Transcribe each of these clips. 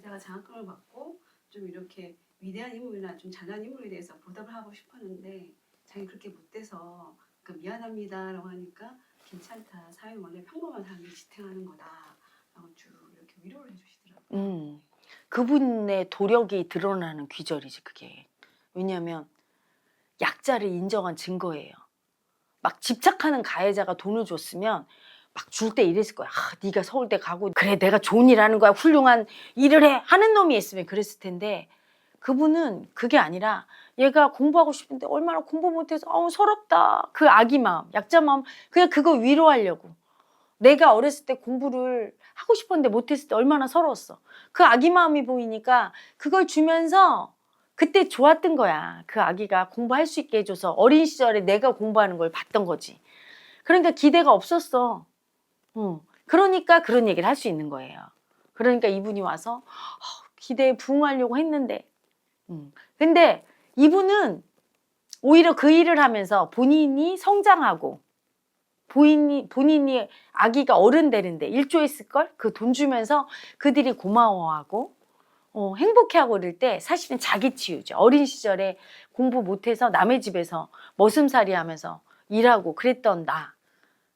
자기가 장학금을 받고 좀 이렇게 위대한 인물이나 좀 잘난 인물에 대해서 보답을 하고 싶었는데 자기 그렇게 못 돼서 그 미안합니다라고 하니까 괜찮다. 사회는 원래 평범한 사람이 지탱하는 거다라고 쭉 이렇게 위로를 해주시더라고요. 그분의 도력이 드러나는 귀절이지 그게. 왜냐하면 약자를 인정한 증거예요. 막 집착하는 가해자가 돈을 줬으면 막 줄 때 이랬을 거야. 아, 네가 서울대 가고 그래 내가 좋은 일 하는 거야. 훌륭한 일을 해 하는 놈이 있으면 그랬을 텐데 그분은 그게 아니라 얘가 공부하고 싶은데 얼마나 공부 못해서 서럽다. 그 아기 마음, 약자 마음 그냥 그거 위로하려고. 내가 어렸을 때 공부를 하고 싶었는데 못했을 때 얼마나 서러웠어. 그 아기 마음이 보이니까 그걸 주면서 그때 좋았던 거야. 그 아기가 공부할 수 있게 해줘서 어린 시절에 내가 공부하는 걸 봤던 거지. 그러니까 기대가 없었어. 그러니까 그런 얘기를 할 수 있는 거예요. 그러니까 이분이 와서 기대에 부응하려고 했는데 근데 이분은 오히려 그 일을 하면서 본인이 성장하고 본인이 아기가 어른 되는데 일조했을걸? 그 돈 주면서 그들이 고마워하고 행복해하고 이럴 때 사실은 자기 치유죠. 어린 시절에 공부 못해서 남의 집에서 머슴살이 하면서 일하고 그랬던 나.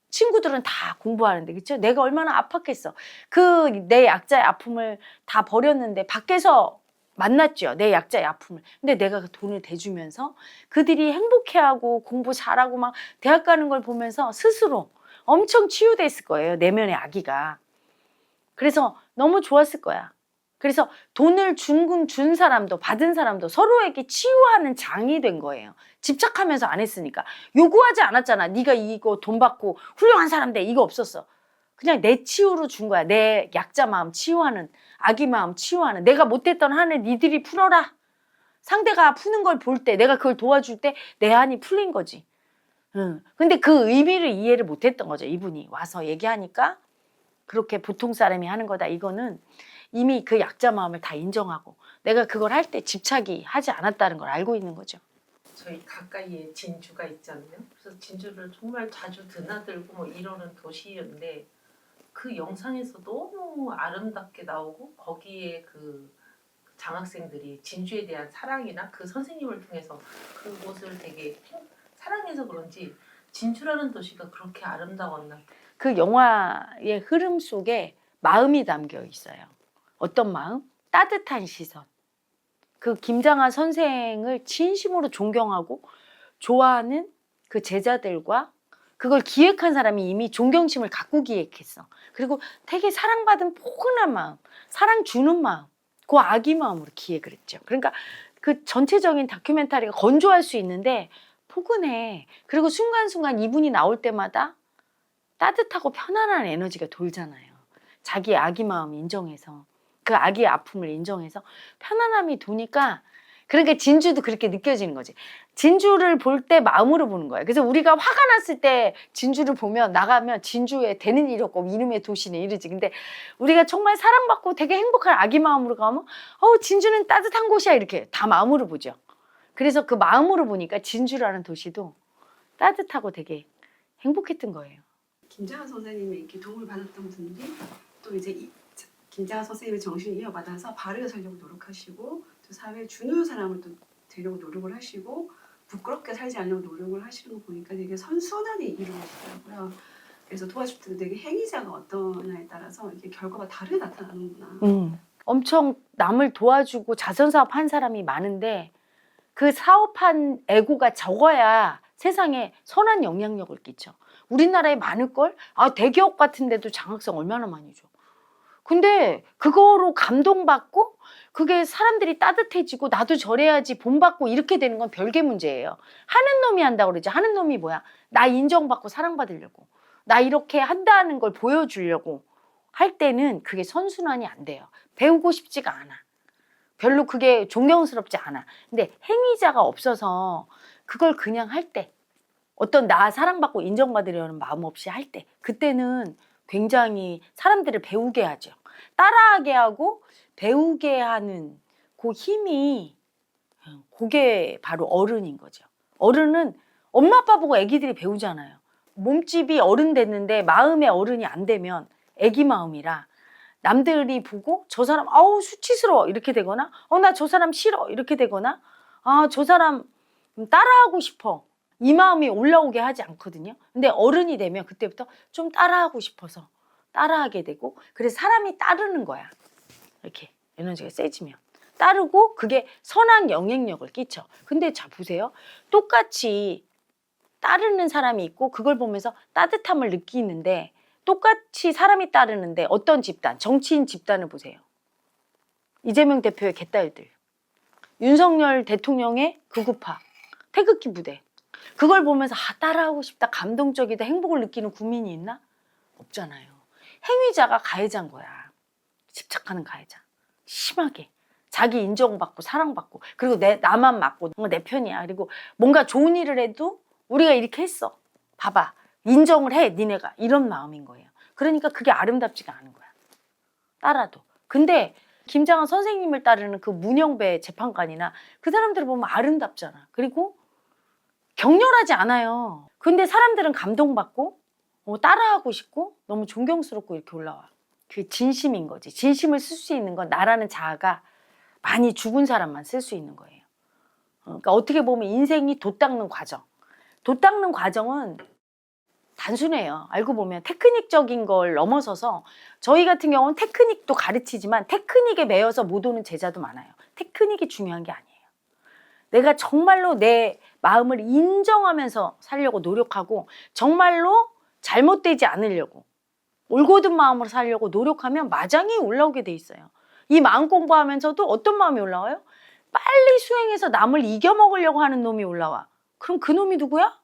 친구들은 다 공부하는데 그쵸? 내가 얼마나 아팠겠어. 그 내 약자의 아픔을 다 버렸는데 밖에서 만났죠. 내 약자의 아픔을. 근데 내가 그 돈을 대주면서 그들이 행복해하고 공부 잘하고 막 대학 가는 걸 보면서 스스로 엄청 치유됐을 거예요. 내면의 아기가. 그래서 너무 좋았을 거야. 그래서 돈을 준 사람도 받은 사람도 서로에게 치유하는 장이 된 거예요. 집착하면서 안 했으니까. 요구하지 않았잖아. 네가 이거 돈 받고 훌륭한 사람 돼. 이거 없었어. 그냥 내 치유로 준 거야. 내 약자 마음 치유하는, 아기 마음 치유하는. 내가 못했던 한을 니들이 풀어라. 상대가 푸는 걸 볼 때, 내가 그걸 도와줄 때 내 한이 풀린 거지. 근데 그 의미를 이해를 못했던 거죠. 이분이 와서 얘기하니까 그렇게 보통 사람이 하는 거다. 이거는 이미 그 약자 마음을 다 인정하고 내가 그걸 할 때 집착이 하지 않았다는 걸 알고 있는 거죠. 저희 가까이에 진주가 있잖아요. 그래서 진주를 정말 자주 드나들고 뭐 이러는 도시였는데 그 영상에서 너무 아름답게 나오고 거기에 그 장학생들이 진주에 대한 사랑이나 그 선생님을 통해서 그곳을 되게 사랑해서 그런지 진주라는 도시가 그렇게 아름다웠나. 그 영화의 흐름 속에 마음이 담겨 있어요. 어떤 마음? 따뜻한 시선. 그 김장하 선생을 진심으로 존경하고 좋아하는 그 제자들과 그걸 기획한 사람이 이미 존경심을 갖고 기획했어. 그리고 되게 사랑받은 포근한 마음, 사랑 주는 마음, 그 아기 마음으로 기획을 했죠. 그러니까 그 전체적인 다큐멘터리가 건조할 수 있는데 포근해. 그리고 순간순간 이분이 나올 때마다 따뜻하고 편안한 에너지가 돌잖아요. 자기 아기 마음 인정해서 그 아기의 아픔을 인정해서 편안함이 도니까 그러니까 진주도 그렇게 느껴지는 거지. 진주를 볼 때 마음으로 보는 거예요. 그래서 우리가 화가 났을 때 진주를 보면 나가면 진주에 되는 일이 없고 이놈의 도시네 이러지. 근데 우리가 정말 사랑받고 되게 행복한 아기 마음으로 가면 진주는 따뜻한 곳이야 이렇게 다 마음으로 보죠. 그래서 그 마음으로 보니까 진주라는 도시도 따뜻하고 되게 행복했던 거예요. 김장하 선생님이 이렇게 도움을 받았던 분들이 또 이제 김장하 선생님의 정신을 이어받아서 바르게 살려고 노력하시고 또 사회에 준우는 사람을 또 되려고 노력을 하시고 부끄럽게 살지 않으려고 노력을 하시는 거 보니까 되게 선순환이 이루어지더라고요. 그래서 도와줄 때도 되게 행위자가 어떠냐에 따라서 이게 결과가 다르게 나타나는구나. 엄청 남을 도와주고 자선사업 한 사람이 많은데 그 사업한 애고가 적어야 세상에 선한 영향력을 끼쳐. 우리나라에 많을걸? 대기업 같은 데도 장학생 얼마나 많이 줘. 근데 그거로 감동받고 그게 사람들이 따뜻해지고 나도 저래야지 본받고 이렇게 되는 건 별개 문제예요. 하는 놈이 한다고 그러지. 하는 놈이 뭐야? 나 인정받고 사랑받으려고. 나 이렇게 한다는 걸 보여주려고 할 때는 그게 선순환이 안 돼요. 배우고 싶지가 않아. 별로 그게 존경스럽지 않아. 근데 행위자가 없어서 그걸 그냥 할 때, 어떤 나 사랑받고 인정받으려는 마음 없이 할 때, 그때는 굉장히 사람들을 배우게 하죠. 따라하게 하고 배우게 하는 그 힘이 그게 바로 어른인 거죠. 어른은 엄마 아빠 보고 애기들이 배우잖아요. 몸집이 어른 됐는데 마음의 어른이 안 되면 애기 마음이라 남들이 보고 저 사람 아우 수치스러워 이렇게 되거나 나 저 사람 싫어 이렇게 되거나 저 사람 따라하고 싶어 이 마음이 올라오게 하지 않거든요. 근데 어른이 되면 그때부터 좀 따라하고 싶어서 따라하게 되고 그래서 사람이 따르는 거야. 이렇게 에너지가 세지면 따르고 그게 선한 영향력을 끼쳐. 근데 자 보세요. 똑같이 따르는 사람이 있고 그걸 보면서 따뜻함을 느끼는데 똑같이 사람이 따르는데 어떤 집단, 정치인 집단을 보세요. 이재명 대표의 개딸들, 윤석열 대통령의 극우파, 태극기 부대. 그걸 보면서 따라하고 싶다, 감동적이다, 행복을 느끼는 국민이 있나? 없잖아요. 행위자가 가해자인 거야. 집착하는 가해자. 심하게. 자기 인정받고 사랑받고 그리고 나만 맞고 내 편이야. 그리고 뭔가 좋은 일을 해도 우리가 이렇게 했어. 봐봐. 인정을 해 니네가. 이런 마음인 거예요. 그러니까 그게 아름답지가 않은 거야. 따라도. 근데 김장한 선생님을 따르는 그 문영배 재판관이나 그 사람들을 보면 아름답잖아. 그리고 격렬하지 않아요. 근데 사람들은 감동받고 따라하고 싶고 너무 존경스럽고 이렇게 올라와. 그게 진심인 거지. 진심을 쓸 수 있는 건 나라는 자아가 많이 죽은 사람만 쓸 수 있는 거예요. 그러니까 어떻게 보면 인생이 돛 닦는 과정. 돛 닦는 과정은 단순해요. 알고 보면 테크닉적인 걸 넘어서서 저희 같은 경우는 테크닉도 가르치지만 테크닉에 매여서 못 오는 제자도 많아요. 테크닉이 중요한 게 아니에요. 내가 정말로 내 마음을 인정하면서 살려고 노력하고 정말로 잘못되지 않으려고 올곧은 마음으로 살려고 노력하면 마장이 올라오게 돼 있어요. 이 마음 공부하면서도 어떤 마음이 올라와요? 빨리 수행해서 남을 이겨먹으려고 하는 놈이 올라와. 그럼 그 놈이 누구야?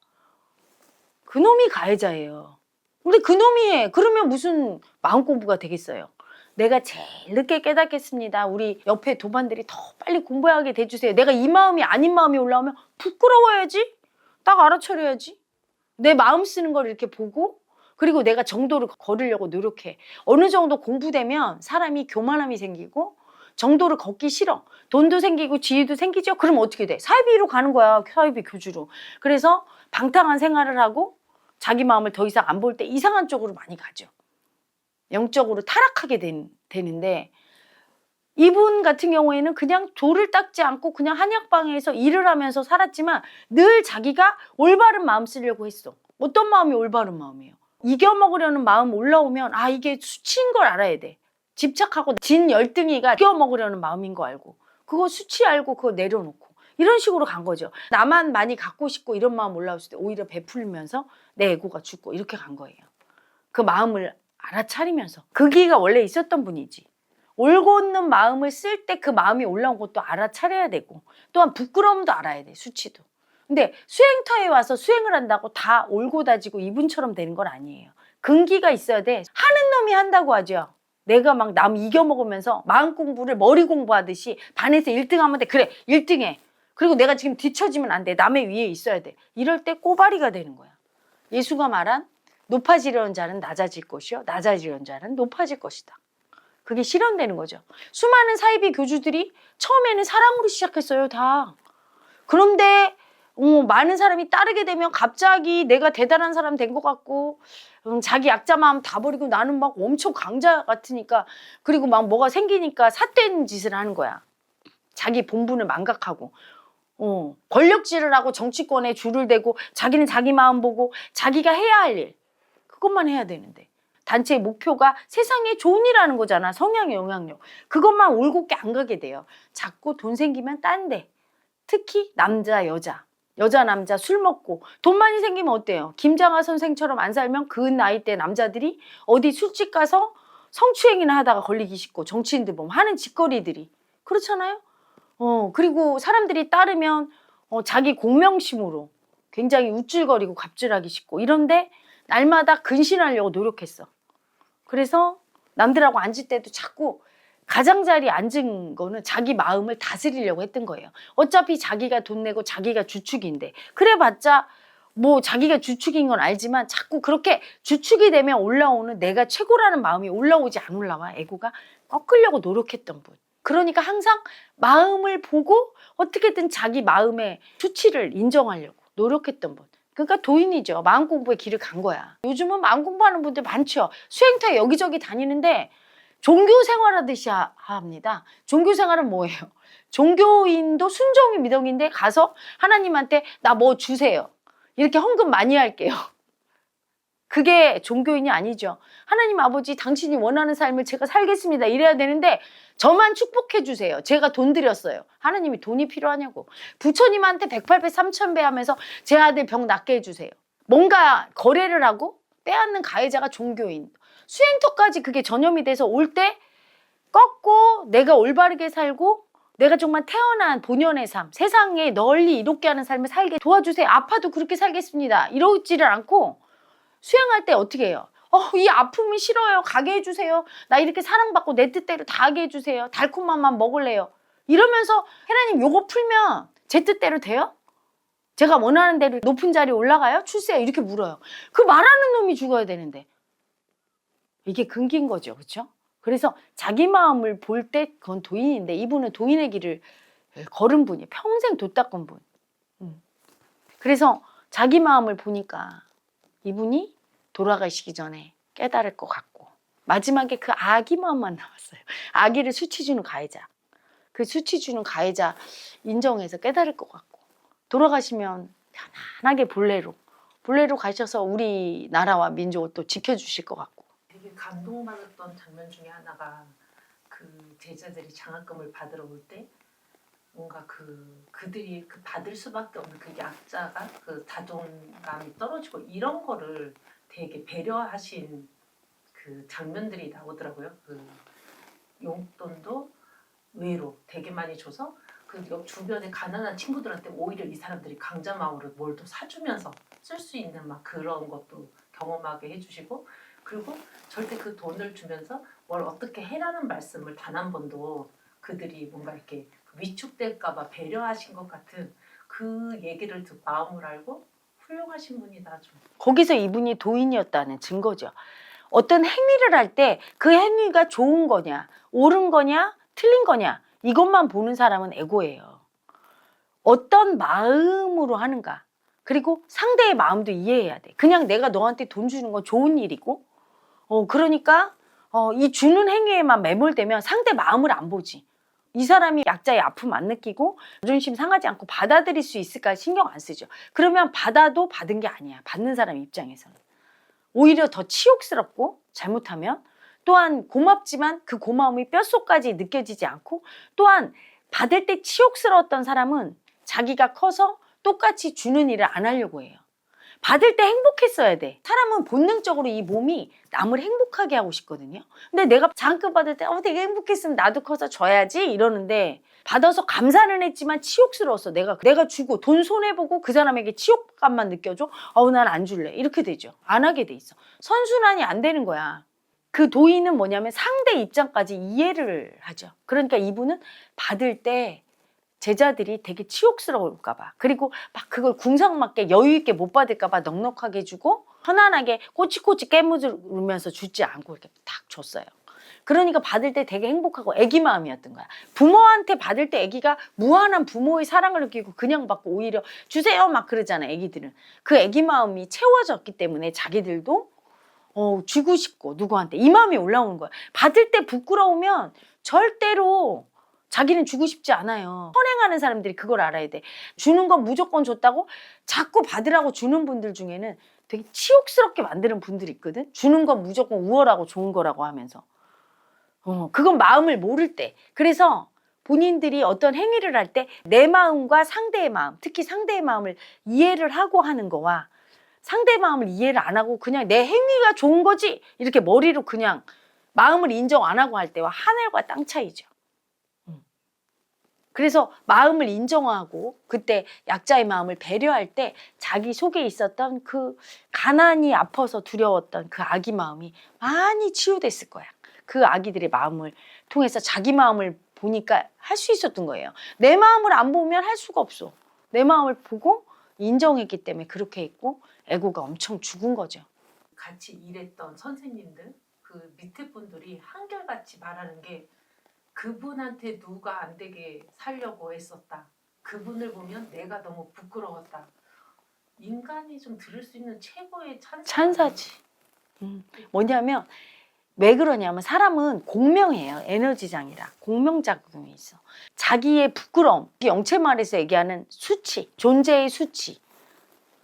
그 놈이 가해자예요. 근데 그 놈이 해. 그러면 무슨 마음 공부가 되겠어요? 내가 제일 늦게 깨닫겠습니다. 우리 옆에 도반들이 더 빨리 공부하게 돼주세요. 내가 이 마음이 아닌 마음이 올라오면 부끄러워야지. 딱 알아차려야지. 내 마음 쓰는 걸 이렇게 보고 그리고 내가 정도를 걸으려고 노력해. 어느 정도 공부되면 사람이 교만함이 생기고 정도를 걷기 싫어. 돈도 생기고 지위도 생기죠. 그럼 어떻게 돼? 사이비로 가는 거야. 사이비 교주로. 그래서 방탕한 생활을 하고 자기 마음을 더 이상 안 볼 때 이상한 쪽으로 많이 가죠. 영적으로 타락하게 되는데 이분 같은 경우에는 그냥 돌을 닦지 않고 그냥 한약방에서 일을 하면서 살았지만 늘 자기가 올바른 마음 쓰려고 했어. 어떤 마음이 올바른 마음이에요? 이겨먹으려는 마음 올라오면 이게 수치인 걸 알아야 돼. 집착하고 진 열등이가 이겨먹으려는 마음인 거 알고 그거 수치 알고 그거 내려놓고 이런 식으로 간 거죠. 나만 많이 갖고 싶고 이런 마음 올라왔을 때 오히려 베풀면서 내 에고가 죽고 이렇게 간 거예요. 그 마음을 알아차리면서 그 기가 원래 있었던 분이지. 올곧는 마음을 쓸 때 그 마음이 올라온 것도 알아차려야 되고 또한 부끄러움도 알아야 돼. 수치도. 근데 수행터에 와서 수행을 한다고 다 올곧아지고 이분처럼 되는 건 아니에요. 근기가 있어야 돼. 하는 놈이 한다고 하죠. 내가 막 남 이겨먹으면서 마음 공부를 머리 공부하듯이 반에서 1등하면 돼. 그래 1등해. 그리고 내가 지금 뒤처지면 안 돼. 남의 위에 있어야 돼. 이럴 때 꼬바리가 되는 거야. 예수가 말한 높아지려는 자는 낮아질 것이요. 낮아지려는 자는 높아질 것이다. 그게 실현되는 거죠. 수많은 사이비 교주들이 처음에는 사랑으로 시작했어요. 다. 그런데 많은 사람이 따르게 되면 갑자기 내가 대단한 사람 된 것 같고 자기 약자 마음 다 버리고 나는 막 엄청 강자 같으니까 그리고 막 뭐가 생기니까 삿된 짓을 하는 거야. 자기 본분을 망각하고 권력질을 하고 정치권에 줄을 대고 자기는 자기 마음 보고 자기가 해야 할 일 그것만 해야 되는데 단체의 목표가 세상에 좋은 일 하는 거잖아. 성향의 영향력. 그것만 올곧게 안 가게 돼요. 자꾸 돈 생기면 딴 데. 특히 남자 여자 남자 술 먹고 돈 많이 생기면 어때요? 김장하 선생처럼 안 살면 그 나이 때 남자들이 어디 술집 가서 성추행이나 하다가 걸리기 쉽고 정치인들 보면 하는 짓거리들이 그렇잖아요. 그리고 사람들이 따르면 자기 공명심으로 굉장히 우쭐거리고 갑질하기 쉽고 이런데 날마다 근신하려고 노력했어. 그래서 남들하고 앉을 때도 자꾸 가장자리에 앉은 거는 자기 마음을 다스리려고 했던 거예요. 어차피 자기가 돈 내고 자기가 주축인데 그래봤자 뭐 자기가 주축인 건 알지만 자꾸 그렇게 주축이 되면 올라오는 내가 최고라는 마음이 올라오지 안 올라와. 에고가 꺾으려고 노력했던 분. 그러니까 항상 마음을 보고 어떻게든 자기 마음의 수치를 인정하려고 노력했던 분. 그러니까 도인이죠. 마음 공부의 길을 간 거야. 요즘은 마음 공부하는 분들 많죠. 수행터에 여기저기 다니는데 종교 생활하듯이 합니다. 종교 생활은 뭐예요? 종교인도 순종이 미덕인데 가서 하나님한테 나 뭐 주세요. 이렇게 헌금 많이 할게요. 그게 종교인이 아니죠. 하나님 아버지 당신이 원하는 삶을 제가 살겠습니다. 이래야 되는데 저만 축복해 주세요. 제가 돈 드렸어요. 하나님이 돈이 필요하냐고. 부처님한테 108배 3000배 하면서 제 아들 병 낫게 해주세요. 뭔가 거래를 하고 빼앗는 가해자가 종교인. 수행터까지 그게 전염이 돼서 올 때 꺾고 내가 올바르게 살고 내가 정말 태어난 본연의 삶, 세상에 널리 이롭게 하는 삶을 살게 도와주세요. 아파도 그렇게 살겠습니다. 이러지를 않고 수행할 때 어떻게 해요? 이 아픔이 싫어요. 가게 해주세요. 나 이렇게 사랑받고 내 뜻대로 다 하게 해주세요. 달콤함만 먹을래요. 이러면서 하나님 요거 풀면 제 뜻대로 돼요? 제가 원하는 대로 높은 자리에 올라가요? 출세요? 이렇게 물어요. 그 말하는 놈이 죽어야 되는데. 이게 근기인 거죠. 그렇죠? 그래서 자기 마음을 볼 때 그건 도인인데 이분은 도인의 길을 걸은 분이에요. 평생 도 닦은 분. 그래서 자기 마음을 보니까 이분이 돌아가시기 전에 깨달을 것 같고 마지막에 그 아기 마음만 남았어요. 아기를 수치 주는 가해자. 그 수치 주는 가해자 인정해서 깨달을 것 같고 돌아가시면 편안하게 본래로 가셔서 우리나라와 민족을 또 지켜주실 것 같고. 되게 감동받았던 장면 중에 하나가 그 제자들이 장학금을 받으러 올 때 뭔가 그들이 그 받을 수밖에 없는 그 약자가 그 자존감이 떨어지고 이런 거를 되게 배려하신 그 장면들이 나오더라고요. 그 용돈도 외로 되게 많이 줘서 그 옆 주변에 가난한 친구들한테 오히려 이 사람들이 강자 마음으로 뭘 더 사주면서 쓸 수 있는 막 그런 것도 경험하게 해주시고 그리고 절대 그 돈을 주면서 뭘 어떻게 해라는 말씀을 단 한 번도 그들이 뭔가 이렇게 위축될까봐 배려하신 것 같은 그 얘기를 듣고 마음을 알고 훌륭하신 분이다 좀. 거기서 이분이 도인이었다는 증거죠. 어떤 행위를 할 때 그 행위가 좋은 거냐, 옳은 거냐, 틀린 거냐 이것만 보는 사람은 에고예요. 어떤 마음으로 하는가. 그리고 상대의 마음도 이해해야 돼. 그냥 내가 너한테 돈 주는 건 좋은 일이고 그러니까 이 주는 행위에만 매몰되면 상대 마음을 안 보지. 이 사람이 약자의 아픔 안 느끼고 자존심 상하지 않고 받아들일 수 있을까 신경 안 쓰죠. 그러면 받아도 받은 게 아니야. 받는 사람 입장에서는. 오히려 더 치욕스럽고 잘못하면 또한 고맙지만 그 고마움이 뼛속까지 느껴지지 않고 또한 받을 때 치욕스러웠던 사람은 자기가 커서 똑같이 주는 일을 안 하려고 해요. 받을 때 행복했어야 돼. 사람은 본능적으로 이 몸이 남을 행복하게 하고 싶거든요. 근데 내가 장학금 받을 때 되게 행복했으면 나도 커서 줘야지 이러는데 받아서 감사는 했지만 치욕스러웠어. 내가 주고 돈 손해보고 그 사람에게 치욕감만 느껴줘. 난 안 줄래. 이렇게 되죠. 안 하게 돼 있어. 선순환이 안 되는 거야. 그 도인은 뭐냐면 상대 입장까지 이해를 하죠. 그러니까 이분은 받을 때 제자들이 되게 치욕스러울까 봐 그리고 막 그걸 궁상맞게 여유 있게 못 받을까 봐 넉넉하게 주고 편안하게 꼬치꼬치 깨물으면서 주지 않고 이렇게 딱 줬어요. 그러니까 받을 때 되게 행복하고 애기 마음이었던 거야. 부모한테 받을 때 애기가 무한한 부모의 사랑을 느끼고 그냥 받고 오히려 주세요 막 그러잖아. 애기들은 그 애기 마음이 채워졌기 때문에 자기들도 주고 싶고 누구한테 이 마음이 올라오는 거야. 받을 때 부끄러우면 절대로 자기는 주고 싶지 않아요. 선행하는 사람들이 그걸 알아야 돼. 주는 건 무조건 줬다고 자꾸 받으라고 주는 분들 중에는 되게 치욕스럽게 만드는 분들이 있거든. 주는 건 무조건 우월하고 좋은 거라고 하면서. 그건 마음을 모를 때. 그래서 본인들이 어떤 행위를 할 때 내 마음과 상대의 마음, 특히 상대의 마음을 이해를 하고 하는 거와 상대의 마음을 이해를 안 하고 그냥 내 행위가 좋은 거지 이렇게 머리로 그냥 마음을 인정 안 하고 할 때와 하늘과 땅 차이죠. 그래서 마음을 인정하고 그때 약자의 마음을 배려할 때 자기 속에 있었던 그 가난이 아파서 두려웠던 그 아기 마음이 많이 치유됐을 거야. 그 아기들의 마음을 통해서 자기 마음을 보니까 할 수 있었던 거예요. 내 마음을 안 보면 할 수가 없어. 내 마음을 보고 인정했기 때문에 그렇게 했고 에고가 엄청 죽은 거죠. 같이 일했던 선생님들 그 밑에 분들이 한결같이 말하는 게 그분한테 누가 안 되게 살려고 했었다. 그분을 보면 내가 너무 부끄러웠다. 인간이 좀 들을 수 있는 최고의 찬사. 찬사지. 뭐냐면 왜 그러냐면 사람은 공명이에요. 에너지장이라. 공명작용이 있어. 자기의 부끄러움, 영체말에서 얘기하는 수치, 존재의 수치,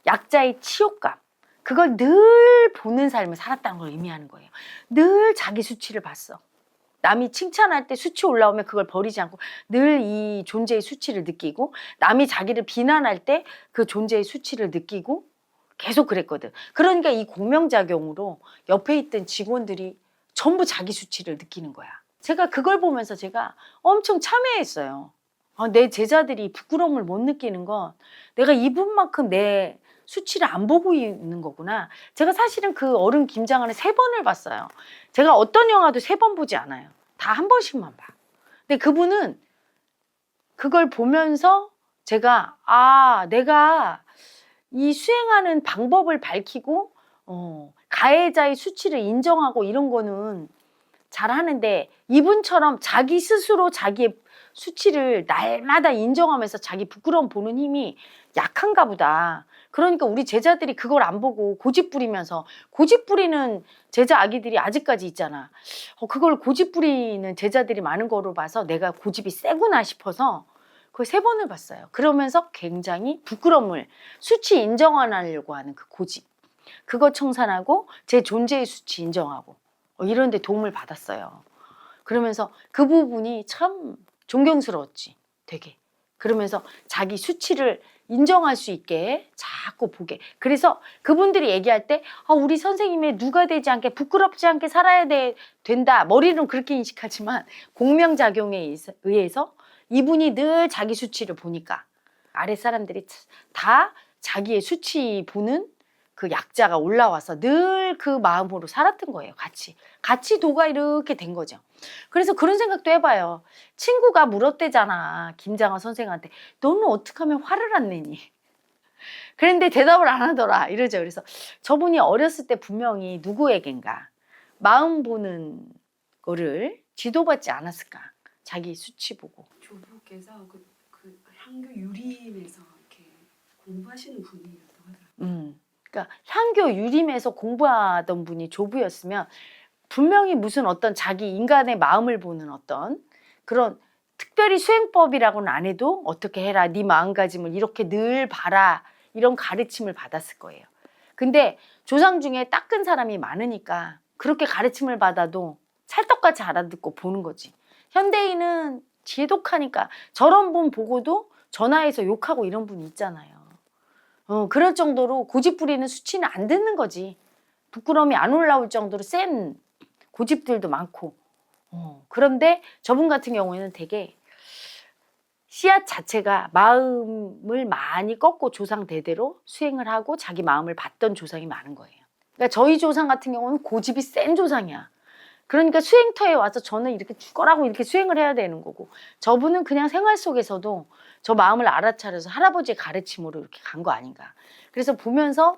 약자의 치욕감, 그걸 늘 보는 삶을 살았다는 걸 의미하는 거예요. 늘 자기 수치를 봤어. 남이 칭찬할 때 수치 올라오면 그걸 버리지 않고 늘 이 존재의 수치를 느끼고, 남이 자기를 비난할 때 그 존재의 수치를 느끼고 계속 그랬거든. 그러니까 이 공명작용으로 옆에 있던 직원들이 전부 자기 수치를 느끼는 거야. 제가 그걸 보면서 제가 엄청 참회했어요. 내 제자들이 부끄러움을 못 느끼는 건 내가 이분만큼 내 수치를 안 보고 있는 거구나. 제가 사실은 그 어른 김장한을 3번을 봤어요. 제가 어떤 영화도 3번 보지 않아요. 다 한 번씩만 봐. 근데 그분은 그걸 보면서 제가 내가 이 수행하는 방법을 밝히고 가해자의 수치를 인정하고 이런 거는 잘하는데, 이분처럼 자기 스스로 자기의 수치를 날마다 인정하면서 자기 부끄러움 보는 힘이 약한가 보다. 그러니까 우리 제자들이 그걸 안 보고 고집 부리면서, 고집 부리는 제자 아기들이 아직까지 있잖아. 그걸 고집 부리는 제자들이 많은 거로 봐서 내가 고집이 세구나 싶어서 그걸 3번을 봤어요. 그러면서 굉장히 부끄러움을, 수치 인정 안 하려고 하는 그 고집, 그거 청산하고 제 존재의 수치 인정하고 이런 데 도움을 받았어요. 그러면서 그 부분이 참 존경스러웠지, 되게. 그러면서 자기 수치를 인정할 수 있게 자꾸 보게. 그래서 그분들이 얘기할 때 우리 선생님의 누가 되지 않게, 부끄럽지 않게 살아야 된다. 머리는 그렇게 인식하지만 공명작용에 의해서 이분이 늘 자기 수치를 보니까 아랫 사람들이 다 자기의 수치 보는 그 약자가 올라와서 늘 그 마음으로 살았던 거예요. 같이 도가 이렇게 된 거죠. 그래서 그런 생각도 해봐요. 친구가 물었대잖아, 김장하 선생한테. 너는 어떻게 하면 화를 안 내니? 그런데 대답을 안 하더라 이러죠. 그래서 저분이 어렸을 때 분명히 누구에겐가 마음 보는 거를 지도받지 않았을까. 자기 수치 보고. 조부께서 그 향교 유림에서 이렇게 공부하시는 분이었다고 하더라고요. 그러니까 향교 유림에서 공부하던 분이 조부였으면 분명히 무슨 어떤 자기 인간의 마음을 보는 어떤 그런, 특별히 수행법이라고는 안 해도 어떻게 해라, 네 마음가짐을 이렇게 늘 봐라, 이런 가르침을 받았을 거예요. 근데 조상 중에 닦은 사람이 많으니까 그렇게 가르침을 받아도 찰떡같이 알아듣고 보는 거지. 현대인은 지독하니까 저런 분 보고도 전화해서 욕하고 이런 분이 있잖아요. 그럴 정도로 고집 부리는 수치는 안 듣는 거지. 부끄러움이 안 올라올 정도로 센 고집들도 많고. 그런데 저분 같은 경우에는 되게 씨앗 자체가 마음을 많이 꺾고 조상 대대로 수행을 하고 자기 마음을 봤던 조상이 많은 거예요. 그러니까 저희 조상 같은 경우는 고집이 센 조상이야. 그러니까 수행터에 와서 저는 이렇게 죽어라고 이렇게 수행을 해야 되는 거고, 저분은 그냥 생활 속에서도 저 마음을 알아차려서 할아버지의 가르침으로 이렇게 간 거 아닌가. 그래서 보면서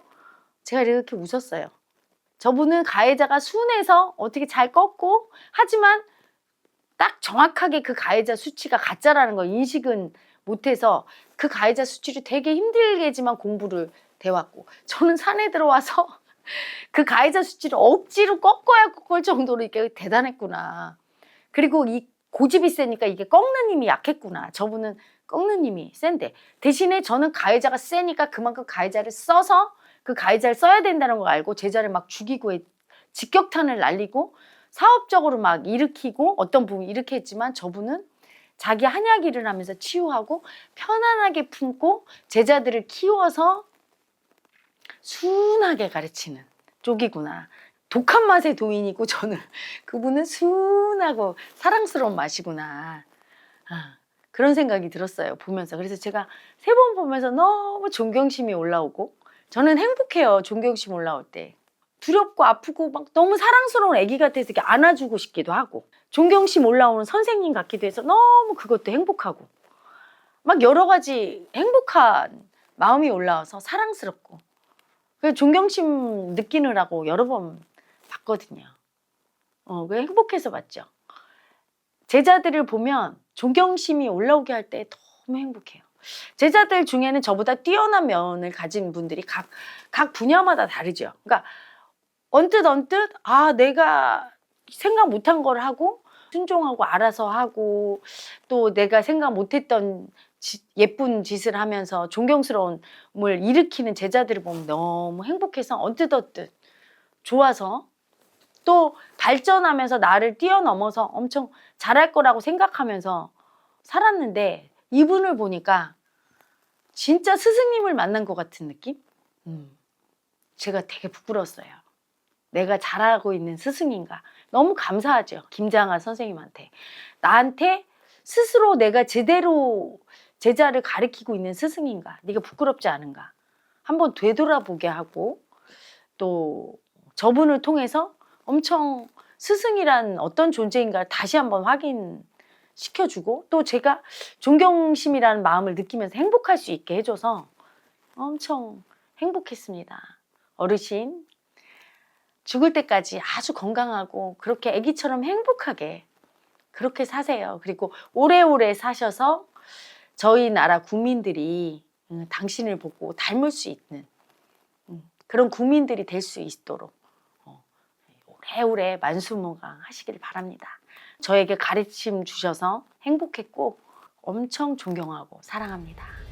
제가 이렇게 웃었어요. 저분은 가해자가 순해서 어떻게 잘 꺾고, 하지만 딱 정확하게 그 가해자 수치가 가짜라는 걸 인식은 못해서 그 가해자 수치를 되게 힘들게지만 공부를 해왔고, 저는 산에 들어와서 그 가해자 수치를 억지로 꺾어야 꺾을 정도로 이게 대단했구나. 그리고 이 고집이 세니까 이게 꺾는 힘이 약했구나. 저분은 꺾는 힘이 센데, 대신에 저는 가해자가 세니까 그만큼 가해자를 써서 그 가해자를 써야 된다는 걸 알고 제자를 막 죽이고 직격탄을 날리고 사업적으로 막 일으키고 어떤 부분 이렇게 했지만, 저분은 자기 한약 일을 하면서 치유하고 편안하게 품고 제자들을 키워서 순하게 가르치는 쪽이구나. 독한 맛의 도인이고 저는 그분은 순하고 사랑스러운 맛이구나. 그런 생각이 들었어요, 보면서. 그래서 제가 3번 보면서 너무 존경심이 올라오고, 저는 행복해요, 존경심 올라올 때. 두렵고 아프고 막 너무 사랑스러운 아기 같아서 이렇게 안아주고 싶기도 하고, 존경심 올라오는 선생님 같기도 해서 너무 그것도 행복하고, 막 여러 가지 행복한 마음이 올라와서 사랑스럽고, 그래서 존경심 느끼느라고 여러 번 봤거든요. 그게 행복해서 봤죠. 제자들을 보면 존경심이 올라오게 할 때 너무 행복해요. 제자들 중에는 저보다 뛰어난 면을 가진 분들이 각 분야마다 다르죠. 그러니까 언뜻 내가 생각 못한 걸 하고 순종하고 알아서 하고 또 내가 생각 못했던 예쁜 짓을 하면서 존경스러움을 일으키는 제자들을 보면 너무 행복해서 언뜻 좋아서 또 발전하면서 나를 뛰어넘어서 엄청 잘할 거라고 생각하면서 살았는데 이분을 보니까 진짜 스승님을 만난 것 같은 느낌? 제가 되게 부끄러웠어요. 내가 잘하고 있는 스승인가. 너무 감사하죠. 김장하 선생님한테. 나한테 스스로 내가 제대로 제자를 가르치고 있는 스승인가. 네가 부끄럽지 않은가. 한번 되돌아보게 하고 또 저분을 통해서 엄청 스승이란 어떤 존재인가 다시 한번 확인시켜주고 또 제가 존경심이라는 마음을 느끼면서 행복할 수 있게 해줘서 엄청 행복했습니다. 어르신 죽을 때까지 아주 건강하고 그렇게 아기처럼 행복하게 그렇게 사세요. 그리고 오래오래 사셔서 저희 나라 국민들이 당신을 보고 닮을 수 있는 그런 국민들이 될 수 있도록 오래오래 만수무강 하시길 바랍니다. 저에게 가르침 주셔서 행복했고 엄청 존경하고 사랑합니다.